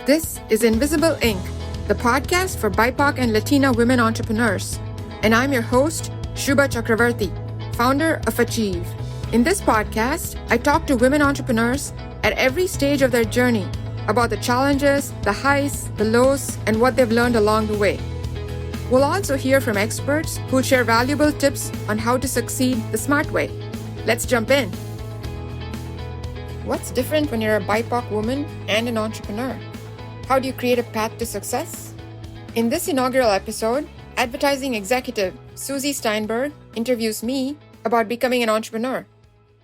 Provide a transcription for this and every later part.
This is Invisible Inc., the podcast for BIPOC and Latina women entrepreneurs. And I'm your host, Shubha Chakravarthy, founder of Achieve. In this podcast, I talk to women entrepreneurs at every stage of their journey about the challenges, the highs, the lows, and what they've learned along the way. We'll also hear from experts who'll share valuable tips on how to succeed the smart way. Let's jump in. What's different when you're a BIPOC woman and an entrepreneur? How do you create a path to success? In this inaugural episode, advertising executive Susie Steinberg interviews me about becoming an entrepreneur.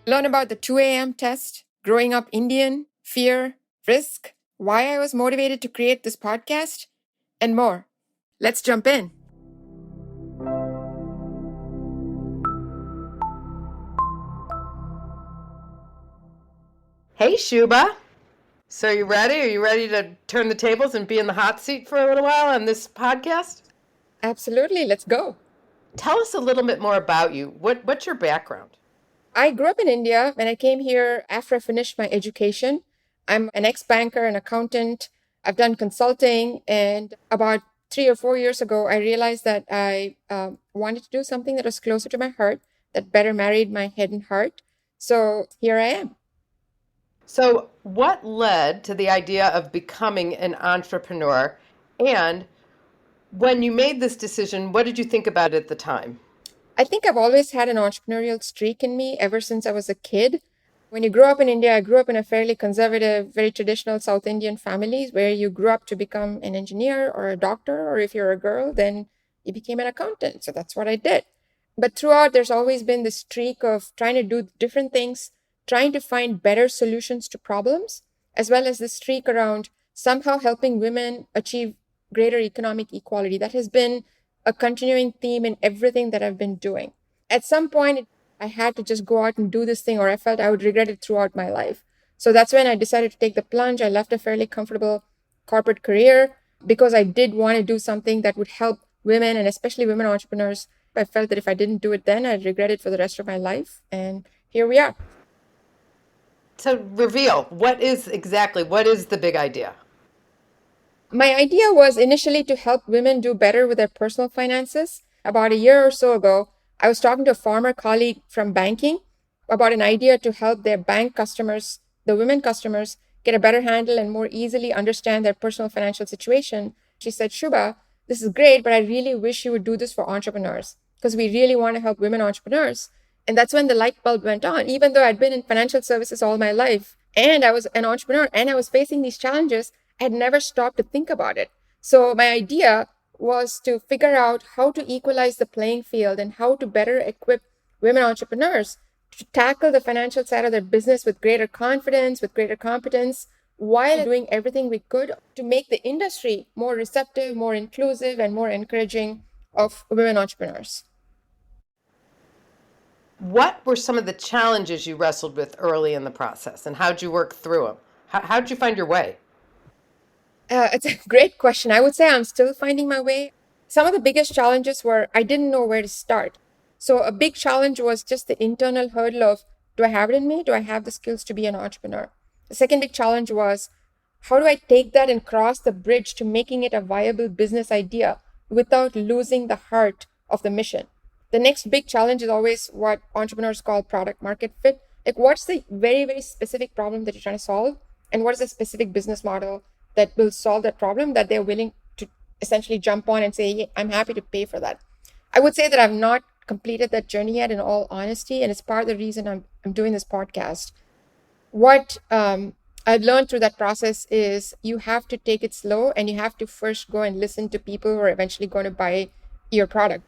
Learn about the 2 a.m. test, growing up Indian, fear, risk, why I was motivated to create this podcast, and more. Let's jump in. Hey, Shubha. So you ready? Are you ready to turn the tables and be in the hot seat for a little while on this podcast? Absolutely. Let's go. Tell us a little bit more about you. What's your background? I grew up in India and I came here after I finished my education. I'm an ex-banker, an accountant. I've done consulting, and about 3 or 4 years ago, I realized that I wanted to do something that was closer to my heart, that better married my head and heart. So here I am. So what led to the idea of becoming an entrepreneur? And when you made this decision, what did you think about it at the time? I think I've always had an entrepreneurial streak in me ever since I was a kid. When you grow up in India, I grew up in a fairly conservative, very traditional South Indian family where you grew up to become an engineer or a doctor, or if you're a girl, then you became an accountant. So that's what I did. But throughout, there's always been this streak of trying to do different things, trying to find better solutions to problems, as well as the streak around somehow helping women achieve greater economic equality. That has been a continuing theme in everything that I've been doing. At some point, I had to just go out and do this thing, or I felt I would regret it throughout my life. So that's when I decided to take the plunge. I left a fairly comfortable corporate career because I did want to do something that would help women, and especially women entrepreneurs. I felt that if I didn't do it then, I'd regret it for the rest of my life. And here we are. So reveal, what is the big idea? My idea was initially to help women do better with their personal finances. About a year or so ago, I was talking to a former colleague from banking about an idea to help their bank customers, the women customers, get a better handle and more easily understand their personal financial situation. She said, Shubha, this is great, but I really wish you would do this for entrepreneurs because we really want to help women entrepreneurs. And that's when the light bulb went on. Even though I'd been in financial services all my life and I was an entrepreneur and I was facing these challenges, I had never stopped to think about it. So my idea was to figure out how to equalize the playing field and how to better equip women entrepreneurs to tackle the financial side of their business with greater confidence, with greater competence, while doing everything we could to make the industry more receptive, more inclusive, and more encouraging of women entrepreneurs. What were some of the challenges you wrestled with early in the process, and how'd you work through them? How'd you find your way? It's a great question. I would say I'm still finding my way. Some of the biggest challenges were I didn't know where to start. So a big challenge was just the internal hurdle of, do I have it in me? Do I have the skills to be an entrepreneur? The second big challenge was, how do I take that and cross the bridge to making it a viable business idea without losing the heart of the mission? The next big challenge is always what entrepreneurs call product market fit. Like, what's the very, very specific problem that you're trying to solve? And what is the specific business model that will solve that problem that they're willing to essentially jump on and say, yeah, I'm happy to pay for that. I would say that I've not completed that journey yet, in all honesty, and it's part of the reason I'm doing this podcast. What I've learned through that process is you have to take it slow and you have to first go and listen to people who are eventually going to buy your product.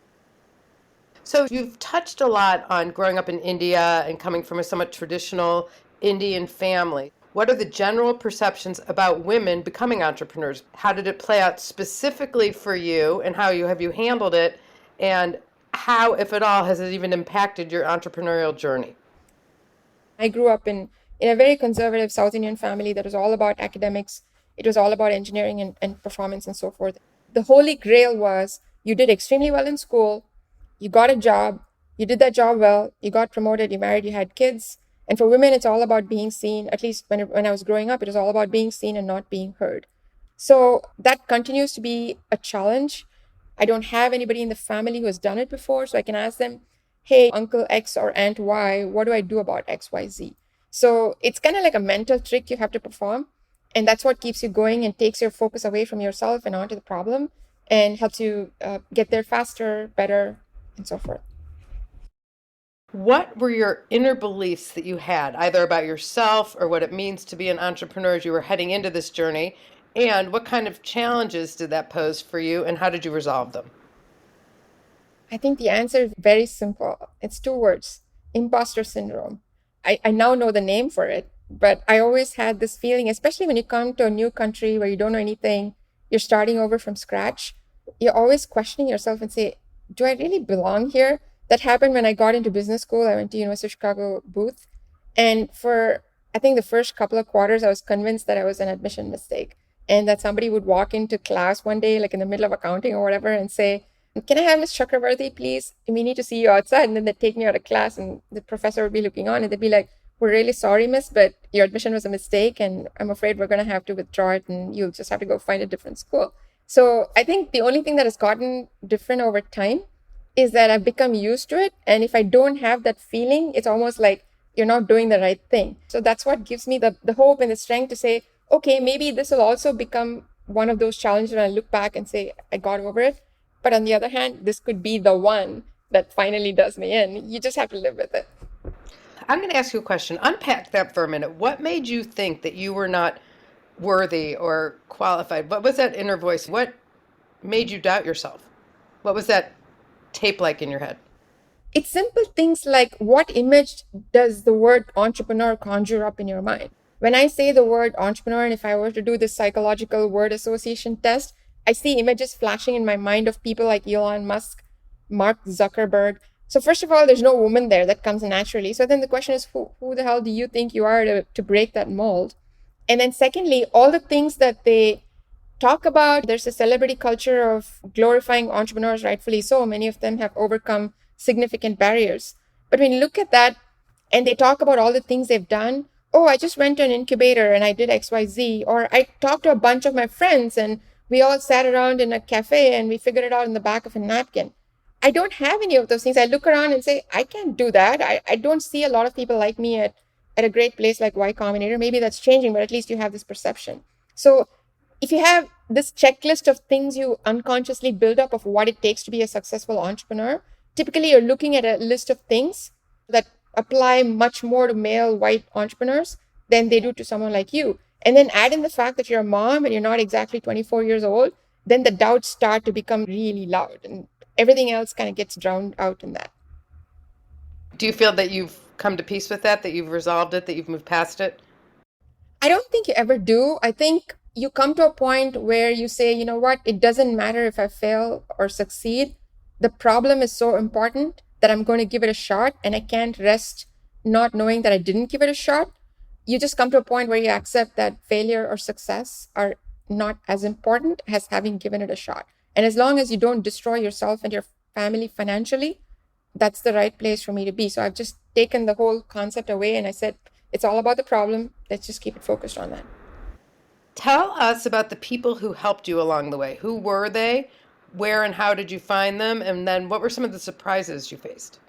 So you've touched a lot on growing up in India and coming from a somewhat traditional Indian family. What are the general perceptions about women becoming entrepreneurs? How did it play out specifically for you, and how have you handled it? And how, if at all, has it even impacted your entrepreneurial journey? I grew up in a very conservative South Indian family that was all about academics. It was all about engineering and performance and so forth. The holy grail was you did extremely well in school, you got a job, you did that job well, you got promoted, you married, you had kids. And for women, it's all about being seen. At least when I was growing up, it was all about being seen and not being heard. So that continues to be a challenge. I don't have anybody in the family who has done it before, so I can ask them, hey, Uncle X or Aunt Y, what do I do about XYZ? So it's kind of like a mental trick you have to perform. And that's what keeps you going and takes your focus away from yourself and onto the problem and helps you get there faster, better, and so forth. What were your inner beliefs that you had, either about yourself or what it means to be an entrepreneur as you were heading into this journey? And what kind of challenges did that pose for you, and how did you resolve them? I think the answer is very simple. It's two words: imposter syndrome. I now know the name for it, but I always had this feeling, especially when you come to a new country where you don't know anything, you're starting over from scratch, you're always questioning yourself and say, do I really belong here? That happened when I got into business school. I went to University of Chicago Booth. And for, I think, the first couple of quarters, I was convinced that I was an admission mistake and that somebody would walk into class one day, like in the middle of accounting or whatever, and say, can I have Miss Chakravarthy, please? We need to see you outside. And then they'd take me out of class and the professor would be looking on and they'd be like, we're really sorry, miss, but your admission was a mistake. And I'm afraid we're going to have to withdraw it and you'll just have to go find a different school. So I think the only thing that has gotten different over time is that I've become used to it. And if I don't have that feeling, it's almost like you're not doing the right thing. So that's what gives me the hope and the strength to say, okay, maybe this will also become one of those challenges when I look back and say, I got over it. But on the other hand, this could be the one that finally does me in. You just have to live with it. I'm going to ask you a question. Unpack that for a minute. What made you think that you were not worthy or qualified? What was that inner voice? What made you doubt yourself? What was that tape like in your head? It's simple things like, what image does the word entrepreneur conjure up in your mind? When I say the word entrepreneur, and if I were to do this psychological word association test, I see images flashing in my mind of people like Elon Musk, Mark Zuckerberg. So first of all, there's no woman there. That comes naturally. So then the question is, who the hell do you think you are to break that mold? And then secondly, all the things that they talk about, there's a celebrity culture of glorifying entrepreneurs, rightfully so. Many of them have overcome significant barriers. But when you look at that and they talk about all the things they've done, oh, I just went to an incubator and I did XYZ, or I talked to a bunch of my friends and we all sat around in a cafe and we figured it out in the back of a napkin. I don't have any of those things. I look around and say, I can't do that. I don't see a lot of people like me at a great place like Y Combinator. Maybe that's changing, but at least you have this perception. So if you have this checklist of things you unconsciously build up of what it takes to be a successful entrepreneur, typically you're looking at a list of things that apply much more to male white entrepreneurs than they do to someone like you. And then add in the fact that you're a mom and you're not exactly 24 years old, then the doubts start to become really loud and everything else kind of gets drowned out in that. Do you feel that you've come to peace with that, that you've resolved it, that you've moved past it? I don't think you ever do. I think you come to a point where you say, you know what, it doesn't matter if I fail or succeed. The problem is so important that I'm going to give it a shot and I can't rest not knowing that I didn't give it a shot. You just come to a point where you accept that failure or success are not as important as having given it a shot. And as long as you don't destroy yourself and your family financially, that's the right place for me to be. So I've just taken the whole concept away and I said, it's all about the problem. Let's just keep it focused on that. Tell us about the people who helped you along the way. Who were they? Where and how did you find them? And then what were some of the surprises you faced?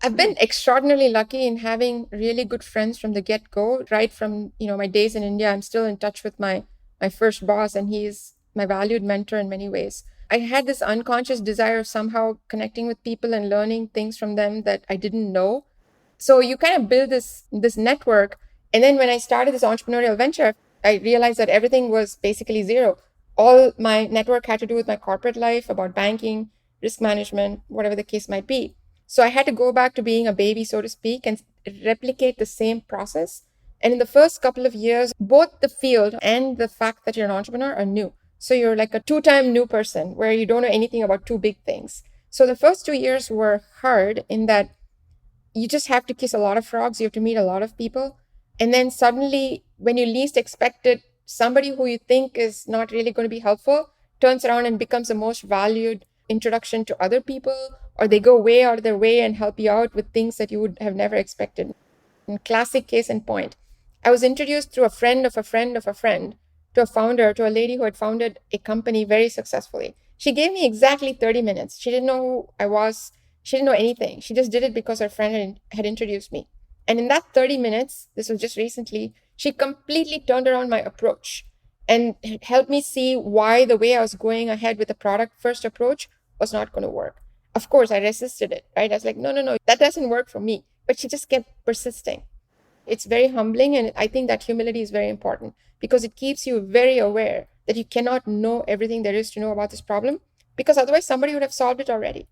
I've been extraordinarily lucky in having really good friends from the get-go. Right from, my days in India, I'm still in touch with my first boss, and he's my valued mentor in many ways. I had this unconscious desire of somehow connecting with people and learning things from them that I didn't know. So you kind of build this network. And then when I started this entrepreneurial venture, I realized that everything was basically zero. All my network had to do with my corporate life, about banking, risk management, whatever the case might be. So I had to go back to being a baby, so to speak, and replicate the same process. And in the first couple of years, both the field and the fact that you're an entrepreneur are new. So you're like a two-time new person where you don't know anything about two big things. So the first 2 years were hard in that you just have to kiss a lot of frogs. You have to meet a lot of people. And then suddenly, when you least expect it, somebody who you think is not really going to be helpful turns around and becomes the most valued introduction to other people, or they go way out of their way and help you out with things that you would have never expected. And classic case in point, I was introduced through a friend of a friend of a friend to a founder, to a lady who had founded a company very successfully. She gave me exactly 30 minutes. She didn't know who I was. She didn't know anything. She just did it because her friend had introduced me. And in that 30 minutes, this was just recently, she completely turned around my approach and helped me see why the way I was going ahead with the product first approach was not going to work. Of course, I resisted it, right? I was like, no, no, no, that doesn't work for me. But she just kept persisting. It's very humbling. And I think that humility is very important because it keeps you very aware that you cannot know everything there is to know about this problem, because otherwise somebody would have solved it already.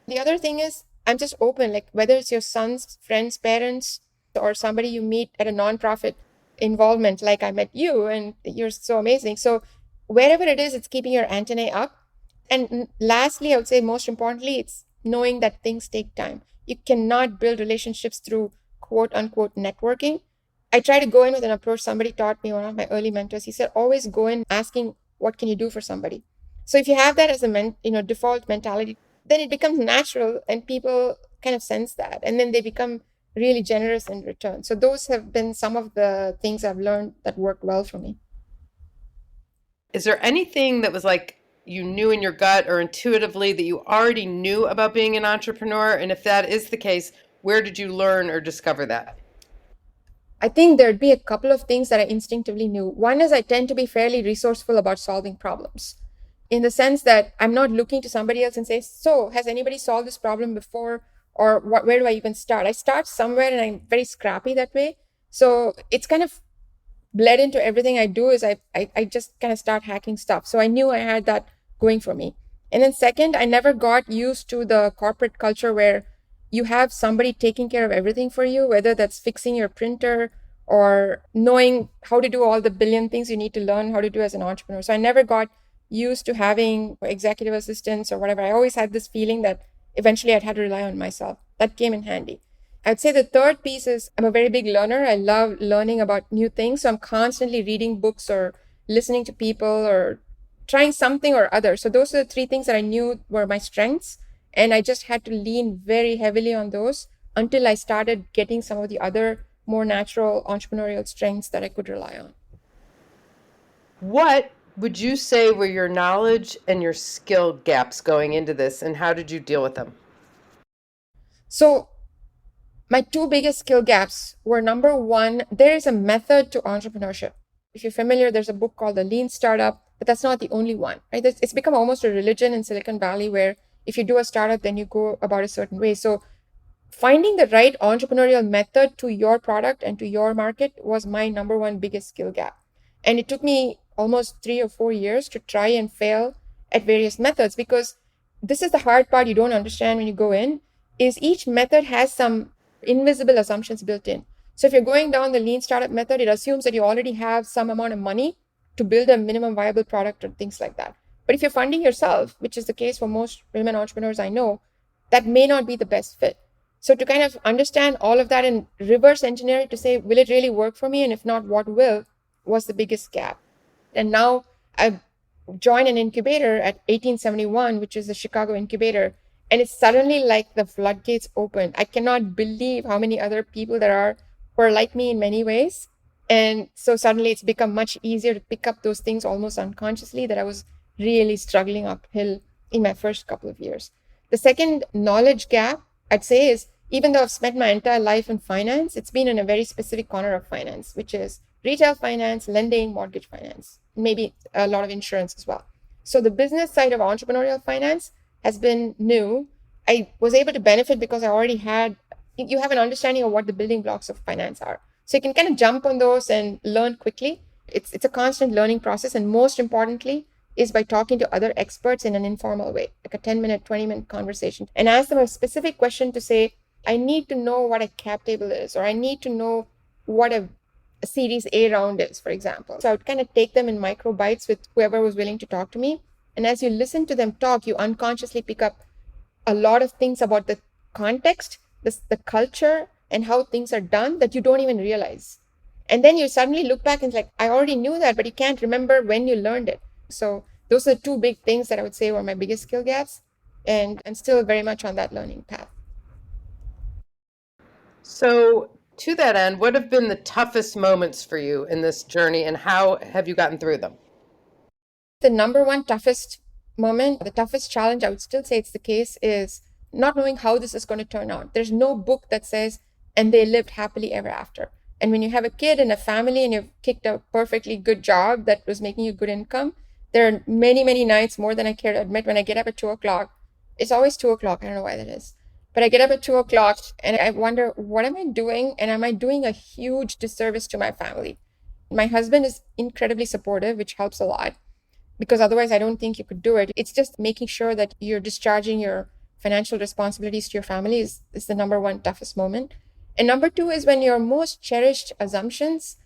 The other thing is, I'm just open, like whether it's your sons, friends, parents, or somebody you meet at a nonprofit involvement, like I met you and you're so amazing. So wherever it is, it's keeping your antennae up. And lastly, I would say most importantly, it's knowing that things take time. You cannot build relationships through quote unquote networking. I try to go in with an approach somebody taught me, one of my early mentors. He said, always go in asking, what can you do for somebody? So if you have that as a default mentality, then it becomes natural and people kind of sense that. And then they become really generous in return. So those have been some of the things I've learned that worked well for me. Is there anything that was like you knew in your gut or intuitively that you already knew about being an entrepreneur? And if that is the case, where did you learn or discover that? I think there'd be a couple of things that I instinctively knew. One is I tend to be fairly resourceful about solving problems, in the sense that I'm not looking to somebody else and say, so has anybody solved this problem before? Or where do I even start? I start somewhere and I'm very scrappy that way. So it's kind of bled into everything I do is I just kind of start hacking stuff. So I knew I had that going for me. And then second, I never got used to the corporate culture where you have somebody taking care of everything for you, whether that's fixing your printer or knowing how to do all the billion things you need to learn how to do as an entrepreneur. So I never got used to having executive assistants or whatever. I always had this feeling that eventually I'd had to rely on myself. That came in handy. I'd say the third piece is I'm a very big learner. I love learning about new things. So I'm constantly reading books or listening to people or trying something or other. So those are the three things that I knew were my strengths. And I just had to lean very heavily on those until I started getting some of the other more natural entrepreneurial strengths that I could rely on. What would you say were your knowledge and your skill gaps going into this, and how did you deal with them? So my two biggest skill gaps were, number one, there is a method to entrepreneurship. If you're familiar, there's a book called The Lean Startup, but that's not the only one, right? It's become almost a religion in Silicon Valley where if you do a startup, then you go about a certain way. So finding the right entrepreneurial method to your product and to your market was my number one biggest skill gap. And it took me almost 3 or 4 years to try and fail at various methods, because this is the hard part you don't understand when you go in, is each method has some invisible assumptions built in. So if you're going down the lean startup method, it assumes that you already have some amount of money to build a minimum viable product or things like that. But if you're funding yourself, which is the case for most women entrepreneurs I know, that may not be the best fit. So to kind of understand all of that and reverse engineer it to say, will it really work for me? And if not, what will, was the biggest gap. And now I've joined an incubator at 1871, which is the Chicago incubator. And it's suddenly like the floodgates opened. I cannot believe how many other people there are who are like me in many ways. And so suddenly it's become much easier to pick up those things almost unconsciously that I was really struggling uphill in my first couple of years. The second knowledge gap, I'd say, is even though I've spent my entire life in finance, it's been in a very specific corner of finance, which is retail finance, lending, mortgage finance, maybe a lot of insurance as well. So the business side of entrepreneurial finance has been new. I was able to benefit because I already had, you have an understanding of what the building blocks of finance are. So you can kind of jump on those and learn quickly. It's a constant learning process. And most importantly, is by talking to other experts in an informal way, like a 10-minute, 20-minute conversation, and ask them a specific question to say, I need to know what a cap table is, or I need to know what a series A round is, for example. So I would kind of take them in micro bites with whoever was willing to talk to me. And as you listen to them talk, you unconsciously pick up a lot of things about the context, the culture, and how things are done that you don't even realize. And then you suddenly look back and it's like, I already knew that, but you can't remember when you learned it. So those are two big things that I would say were my biggest skill gaps, and still very much on that learning path. So To that end, what have been the toughest moments for you in this journey and how have you gotten through them? The number one toughest moment, the toughest challenge, I would still say it's the case, is not knowing how this is going to turn out. There's no book that says, and they lived happily ever after. And when you have a kid and a family and you've kicked a perfectly good job that was making you good income, there are many, many nights, more than I care to admit, when I get up at 2 o'clock. It's always 2 o'clock. I don't know why that is. But I get up at 2 o'clock and I wonder, what am I doing? And am I doing a huge disservice to my family? My husband is incredibly supportive, which helps a lot, because otherwise I don't think you could do it. It's just making sure that you're discharging your financial responsibilities to your family is the number one toughest moment. And number two is when your most cherished assumptions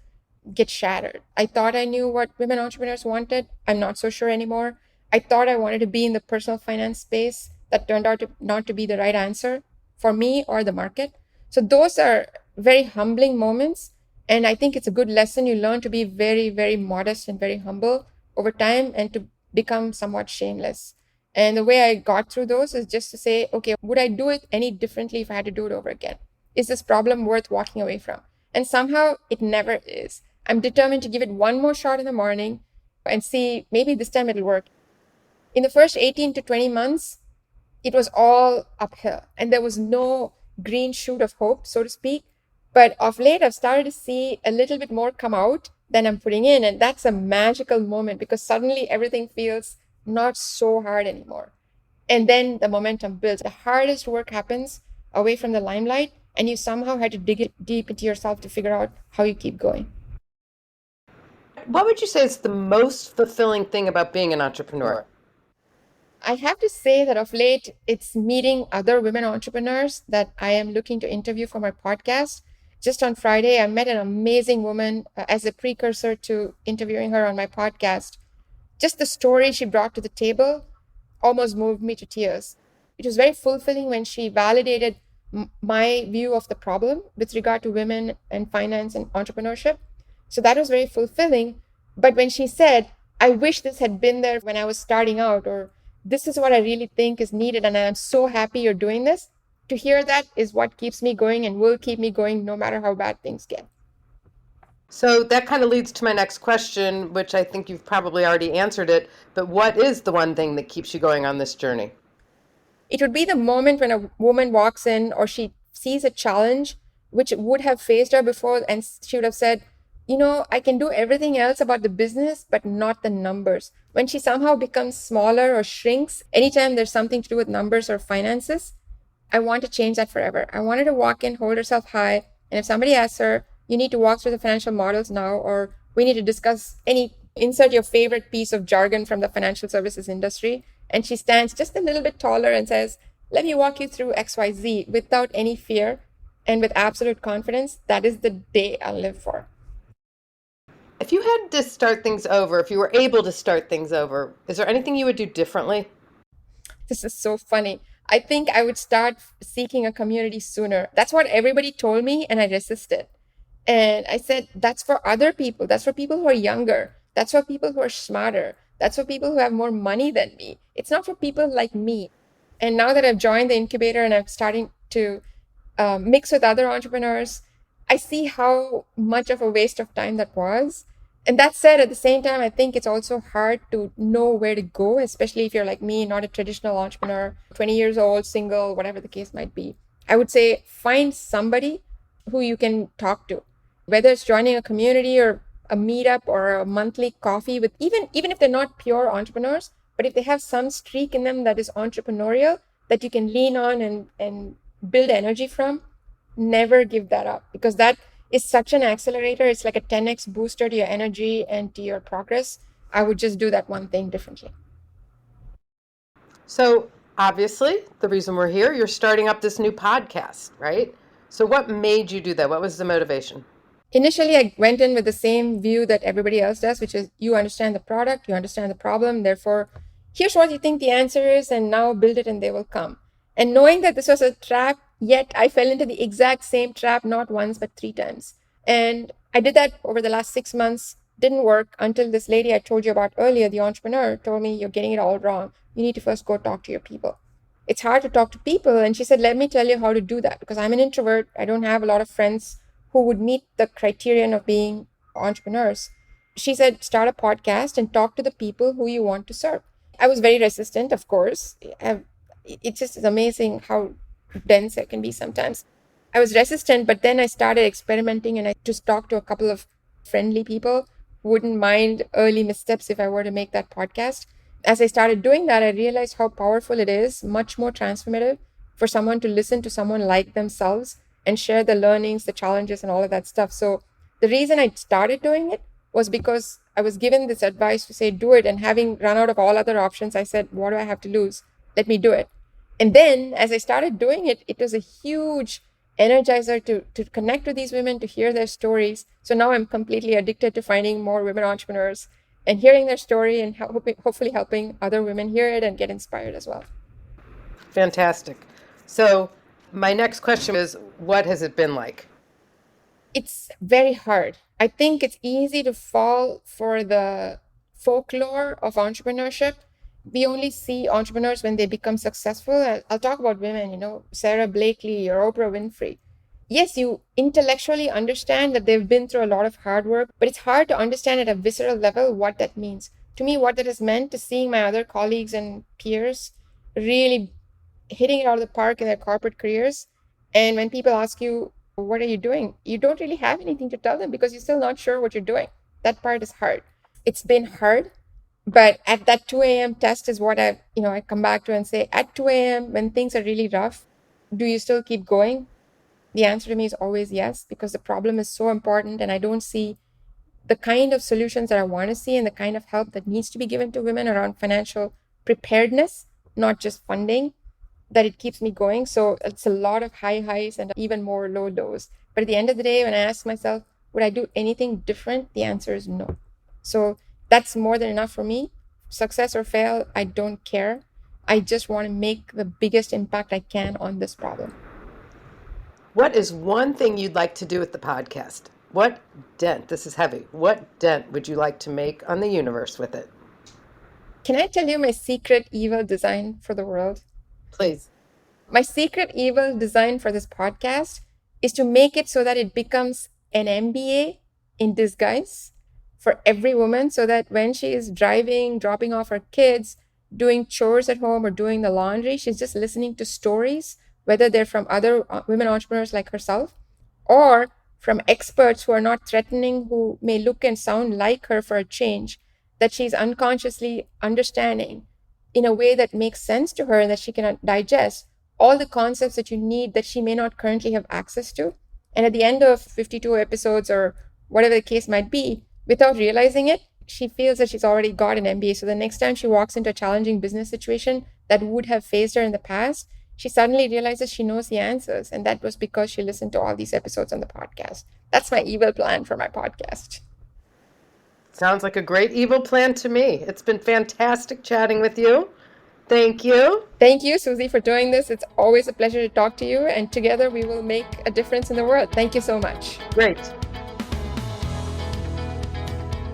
get shattered. I thought I knew what women entrepreneurs wanted. I'm not so sure anymore. I thought I wanted to be in the personal finance space. That turned out to not to be the right answer for me or the market. So those are very humbling moments. And I think it's a good lesson. You learn to be very, very modest and very humble over time and to become somewhat shameless. And the way I got through those is just to say, okay, would I do it any differently if I had to do it over again? Is this problem worth walking away from? And somehow it never is. I'm determined to give it one more shot in the morning and see, maybe this time it'll work. In the first 18 to 20 months, it was all uphill and there was no green shoot of hope, so to speak. But of late, I've started to see a little bit more come out than I'm putting in. And that's a magical moment because suddenly everything feels not so hard anymore. And then the momentum builds. The hardest work happens away from the limelight, and you somehow had to dig it deep into yourself to figure out how you keep going. What would you say is the most fulfilling thing about being an entrepreneur? I have to say that of late, it's meeting other women entrepreneurs that I am looking to interview for my podcast. Just on Friday, I met an amazing woman as a precursor to interviewing her on my podcast. Just the story she brought to the table almost moved me to tears. It was very fulfilling when she validated my view of the problem with regard to women and finance and entrepreneurship. So that was very fulfilling. But when she said, I wish this had been there when I was starting out, or this is what I really think is needed, and I'm so happy you're doing this, to hear that is what keeps me going and will keep me going no matter how bad things get. So that kind of leads to my next question, which I think you've probably already answered it, but what is the one thing that keeps you going on this journey? It would be the moment when a woman walks in or she sees a challenge which would have faced her before, and she would have said, I can do everything else about the business, but not the numbers. When she somehow becomes smaller or shrinks, anytime there's something to do with numbers or finances, I want to change that forever. I want her to walk in, hold herself high, and if somebody asks her, you need to walk through the financial models now, or we need to discuss insert your favorite piece of jargon from the financial services industry, and she stands just a little bit taller and says, let me walk you through XYZ without any fear and with absolute confidence, that is the day I'll live for. If you had to start things over, if you were able to start things over, is there anything you would do differently? This is so funny. I think I would start seeking a community sooner. That's what everybody told me, and I resisted. And I said, that's for other people. That's for people who are younger. That's for people who are smarter. That's for people who have more money than me. It's not for people like me. And now that I've joined the incubator and I'm starting to mix with other entrepreneurs, I see how much of a waste of time that was. And that said, at the same time, I think it's also hard to know where to go, especially if you're like me, not a traditional entrepreneur, 20 years old, single, whatever the case might be. I would say find somebody who you can talk to, whether it's joining a community or a meetup or a monthly coffee with, even if they're not pure entrepreneurs, but if they have some streak in them that is entrepreneurial that you can lean on and build energy from, never give that up, because that is such an accelerator. It's like a 10x booster to your energy and to your progress. I would just do that one thing differently. So obviously, the reason we're here, you're starting up this new podcast, right? So what made you do that? What was the motivation? Initially, I went in with the same view that everybody else does, which is you understand the product, you understand the problem, therefore, here's what you think the answer is, and now build it and they will come. And knowing that this was a trap, yet I fell into the exact same trap, not once, but 3 times. And I did that over the last 6 months, didn't work until this lady I told you about earlier, the entrepreneur, told me, you're getting it all wrong. You need to first go talk to your people. It's hard to talk to people. And she said, let me tell you how to do that, because I'm an introvert. I don't have a lot of friends who would meet the criterion of being entrepreneurs. She said, start a podcast and talk to the people who you want to serve. I was very resistant, of course. It just is amazing how dense it can be sometimes. I was resistant, but then I started experimenting and I just talked to a couple of friendly people who wouldn't mind early missteps if I were to make that podcast. As I started doing that, I realized how powerful it is, much more transformative for someone to listen to someone like themselves and share the learnings, the challenges, and all of that stuff. So the reason I started doing it was because I was given this advice to say, do it. And having run out of all other options, I said, what do I have to lose? Let me do it. And then as I started doing it, it was a huge energizer to connect with these women, to hear their stories. So now I'm completely addicted to finding more women entrepreneurs and hearing their story and hopefully helping other women hear it and get inspired as well. Fantastic. So my next question is, what has it been like? It's very hard. I think it's easy to fall for the folklore of entrepreneurship. We only see entrepreneurs when they become successful. I'll talk about women, Sarah Blakely or Oprah Winfrey. Yes, you intellectually understand that they've been through a lot of hard work, but it's hard to understand at a visceral level what that means. To me, what that has meant is seeing my other colleagues and peers really hitting it out of the park in their corporate careers. And when people ask you, what are you doing? You don't really have anything to tell them because you're still not sure what you're doing. That part is hard. It's been hard. But at that 2 a.m. test is what I come back to and say, at 2 a.m. when things are really rough, do you still keep going? The answer to me is always yes, because the problem is so important and I don't see the kind of solutions that I want to see and the kind of help that needs to be given to women around financial preparedness, not just funding, that it keeps me going. So it's a lot of high highs and even more low lows. But at the end of the day, when I ask myself, would I do anything different? The answer is no. So that's more than enough for me. Success or fail, I don't care. I just want to make the biggest impact I can on this problem. What is one thing you'd like to do with the podcast? What dent, this is heavy, what dent would you like to make on the universe with it? Can I tell you my secret evil design for the world? Please. My secret evil design for this podcast is to make it so that it becomes an MBA in disguise for every woman, so that when she is driving, dropping off her kids, doing chores at home or doing the laundry, she's just listening to stories, whether they're from other women entrepreneurs like herself or from experts who are not threatening, who may look and sound like her for a change, that she's unconsciously understanding in a way that makes sense to her and that she can digest all the concepts that you need that she may not currently have access to. And at the end of 52 episodes or whatever the case might be, without realizing it, she feels that she's already got an MBA. So the next time she walks into a challenging business situation that would have faced her in the past, she suddenly realizes she knows the answers. And that was because she listened to all these episodes on the podcast. That's my evil plan for my podcast. Sounds like a great evil plan to me. It's been fantastic chatting with you. Thank you. Thank you, Susie, for doing this. It's always a pleasure to talk to you. And together we will make a difference in the world. Thank you so much. Great.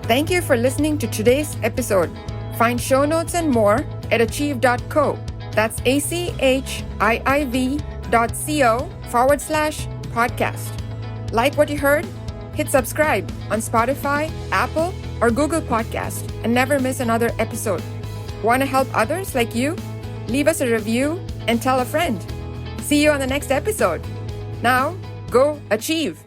Thank you for listening to today's episode. Find show notes and more at achieve.co. That's achieve.co/podcast. Like what you heard? Hit subscribe on Spotify, Apple, or Google Podcast and never miss another episode. Want to help others like you? Leave us a review and tell a friend. See you on the next episode. Now, go achieve.